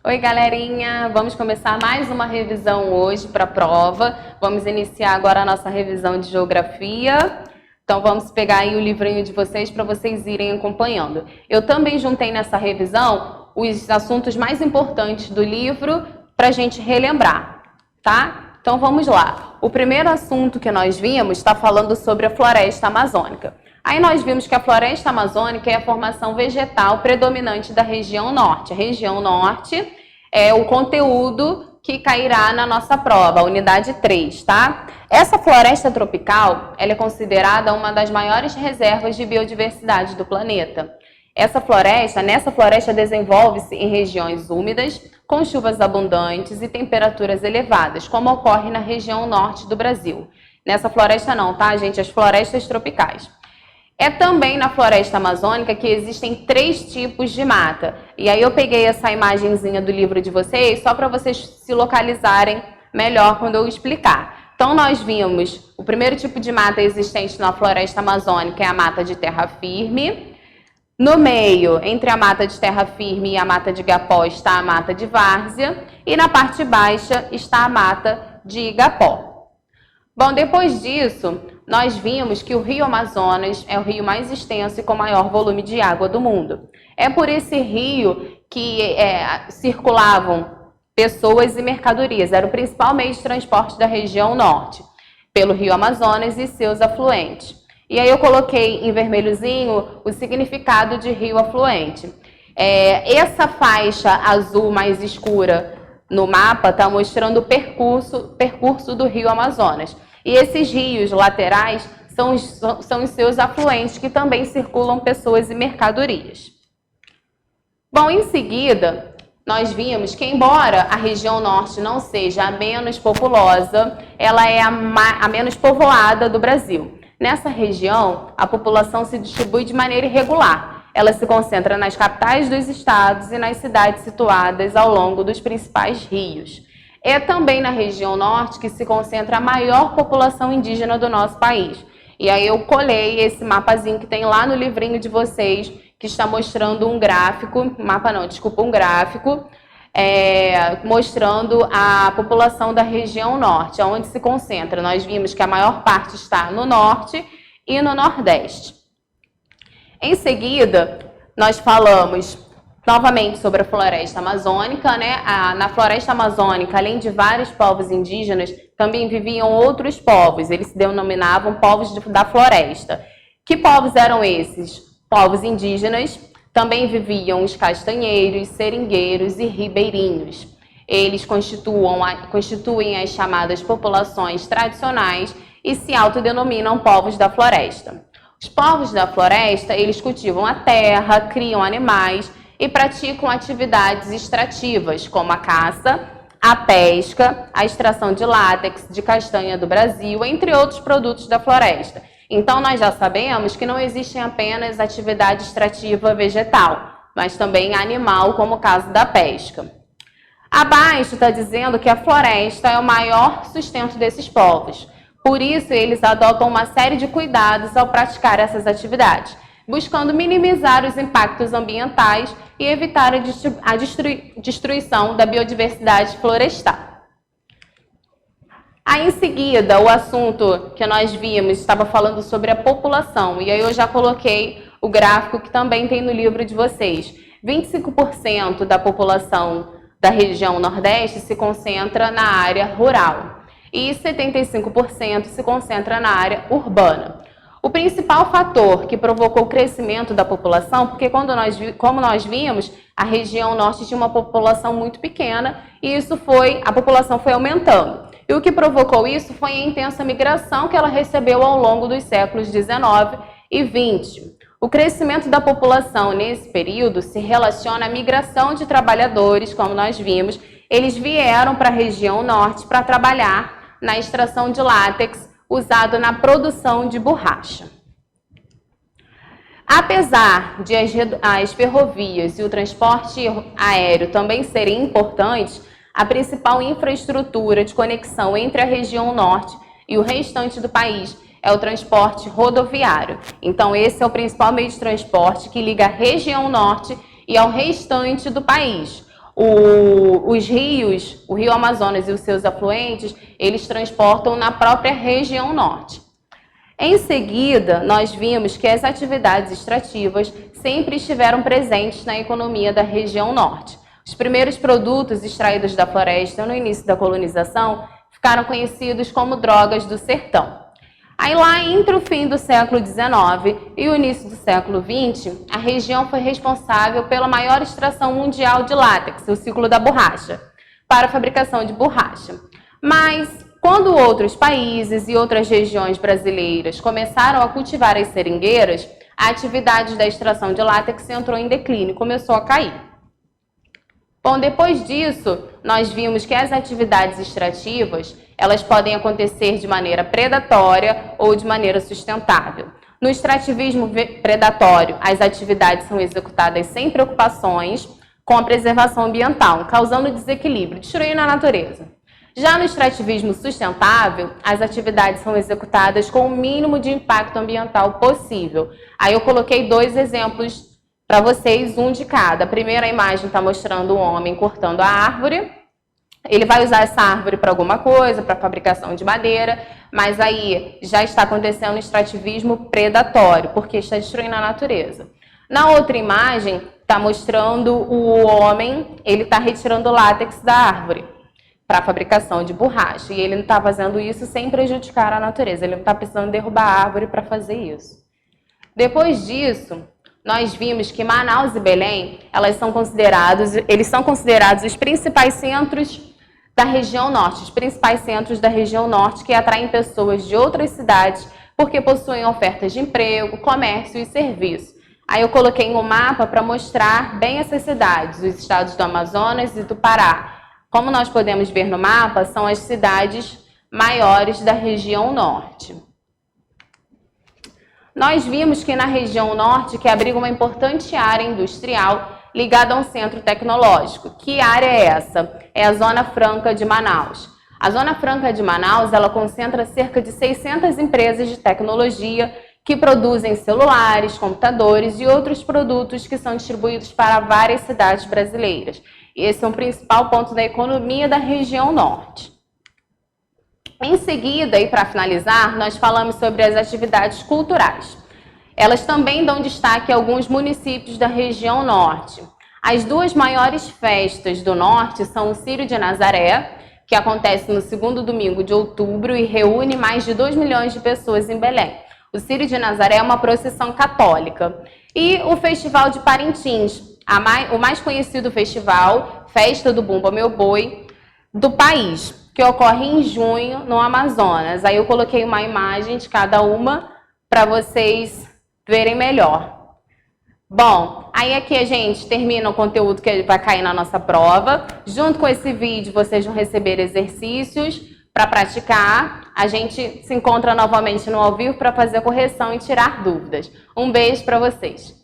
Oi, galerinha! Vamos começar mais uma revisão hoje para a prova. Vamos iniciar agora a nossa revisão de geografia. Então, vamos pegar aí o livrinho de vocês para vocês irem acompanhando. Eu também juntei nessa revisão os assuntos mais importantes do livro para a gente relembrar, tá? Então, vamos lá. O primeiro assunto que nós vimos está falando sobre a floresta amazônica. Aí nós vimos que a floresta amazônica é a formação vegetal predominante da região norte. A região norte é o conteúdo que cairá na nossa prova, a unidade 3, tá? Essa floresta tropical, ela é considerada uma das maiores reservas de biodiversidade do planeta. Nessa floresta desenvolve-se em regiões úmidas, com chuvas abundantes e temperaturas elevadas, como ocorre na região norte do Brasil. Nessa floresta não, tá, gente? As florestas tropicais. É também na floresta amazônica que existem 3 tipos de mata. E aí eu peguei essa imagenzinha do livro de vocês só para vocês se localizarem melhor quando eu explicar. Então nós vimos o primeiro tipo de mata existente na floresta amazônica é a mata de terra firme. No meio, entre a mata de terra firme e a mata de igapó, está a mata de várzea. E na parte baixa está a mata de igapó. Bom, depois disso, nós vimos que o Rio Amazonas é o rio mais extenso e com maior volume de água do mundo. É por esse rio que circulavam pessoas e mercadorias. Era o principal meio de transporte da região norte, pelo Rio Amazonas e seus afluentes. E aí eu coloquei em vermelhozinho o significado de rio afluente. Essa faixa azul mais escura no mapa está mostrando o percurso do Rio Amazonas. E esses rios laterais são os seus afluentes, que também circulam pessoas e mercadorias. Bom, em seguida, nós vimos que, embora a região norte não seja a menos populosa, ela é a menos povoada do Brasil. Nessa região, a população se distribui de maneira irregular. Ela se concentra nas capitais dos estados e nas cidades situadas ao longo dos principais rios. É também na região norte que se concentra a maior população indígena do nosso país. E aí eu colei esse mapazinho que tem lá no livrinho de vocês, que está mostrando um gráfico, um gráfico, mostrando a população da região norte, onde se concentra. Nós vimos que a maior parte está no norte e no nordeste. Em seguida, nós falamos novamente sobre a floresta amazônica, né? Na floresta amazônica, além de vários povos indígenas, também viviam outros povos. Eles se denominavam povos da floresta. Que povos eram esses? Povos indígenas. Também viviam os castanheiros, seringueiros e ribeirinhos. Eles constituem as chamadas populações tradicionais e se autodenominam povos da floresta. Os povos da floresta, eles cultivam a terra, criam animais e praticam atividades extrativas, como a caça, a pesca, a extração de látex, de castanha do Brasil, entre outros produtos da floresta. Então, nós já sabemos que não existe apenas atividade extrativa vegetal, mas também animal, como o caso da pesca. Abaixo está dizendo que a floresta é o maior sustento desses povos. Por isso, eles adotam uma série de cuidados ao praticar essas atividades, buscando minimizar os impactos ambientais e evitar a destruição da biodiversidade florestal. Aí, em seguida, o assunto que nós vimos estava falando sobre a população, e aí eu já coloquei o gráfico que também tem no livro de vocês. 25% da população da região nordeste se concentra na área rural e 75% se concentra na área urbana. O principal fator que provocou o crescimento da população, porque como nós vimos, a região norte tinha uma população muito pequena e a população foi aumentando. E o que provocou isso foi a intensa migração que ela recebeu ao longo dos séculos XIX e XX. O crescimento da população nesse período se relaciona à migração de trabalhadores, como nós vimos. Eles vieram para a região norte para trabalhar na extração de látex, usado na produção de borracha. Apesar de as ferrovias e o transporte aéreo também serem importantes, a principal infraestrutura de conexão entre a região norte e o restante do país é o transporte rodoviário. Então, esse é o principal meio de transporte que liga a região norte e ao restante do país. os rios, o Rio Amazonas e os seus afluentes, eles transportam na própria região norte. Em seguida, nós vimos que as atividades extrativas sempre estiveram presentes na economia da região norte. Os primeiros produtos extraídos da floresta no início da colonização ficaram conhecidos como drogas do sertão. Aí lá entre o fim do século XIX e o início do século XX, a região foi responsável pela maior extração mundial de látex, o ciclo da borracha, para a fabricação de borracha. Mas quando outros países e outras regiões brasileiras começaram a cultivar as seringueiras, a atividade da extração de látex entrou em declínio e começou a cair. Bom, depois disso, nós vimos que as atividades extrativas, elas podem acontecer de maneira predatória ou de maneira sustentável. No extrativismo predatório, as atividades são executadas sem preocupações com a preservação ambiental, causando desequilíbrio, destruindo a natureza. Já no extrativismo sustentável, as atividades são executadas com o mínimo de impacto ambiental possível. Aí eu coloquei dois exemplos para vocês, um de cada. A primeira imagem está mostrando o homem cortando a árvore. Ele vai usar essa árvore para alguma coisa, para fabricação de madeira, mas aí já está acontecendo o extrativismo predatório, porque está destruindo a natureza. Na outra imagem, está mostrando o homem, ele está retirando o látex da árvore para a fabricação de borracha. E ele não está fazendo isso sem prejudicar a natureza, ele não está precisando derrubar a árvore para fazer isso. Depois disso, nós vimos que Manaus e Belém, eles são considerados os principais centros da região norte, os principais centros da região norte que atraem pessoas de outras cidades porque possuem ofertas de emprego, comércio e serviço. Aí eu coloquei um mapa para mostrar bem essas cidades, os estados do Amazonas e do Pará. Como nós podemos ver no mapa, são as cidades maiores da região norte. Nós vimos que na região norte, que abriga uma importante área industrial ligada a um centro tecnológico. Que área é essa? É a Zona Franca de Manaus. A Zona Franca de Manaus, ela concentra cerca de 600 empresas de tecnologia que produzem celulares, computadores e outros produtos que são distribuídos para várias cidades brasileiras. Esse é o principal ponto da economia da região norte. Em seguida, e para finalizar, nós falamos sobre as atividades culturais. Elas também dão destaque a alguns municípios da região norte. As duas maiores festas do norte são o Círio de Nazaré, que acontece no segundo domingo de outubro e reúne mais de 2 milhões de pessoas em Belém. O Círio de Nazaré é uma procissão católica. E o Festival de Parintins, o mais conhecido festival, Festa do Bumba Meu Boi, do país, que ocorre em junho no Amazonas. Aí eu coloquei uma imagem de cada uma para vocês verem melhor. Bom, aí aqui a gente termina o conteúdo que vai cair na nossa prova. Junto com esse vídeo, vocês vão receber exercícios para praticar. A gente se encontra novamente no ao vivo para fazer a correção e tirar dúvidas. Um beijo para vocês.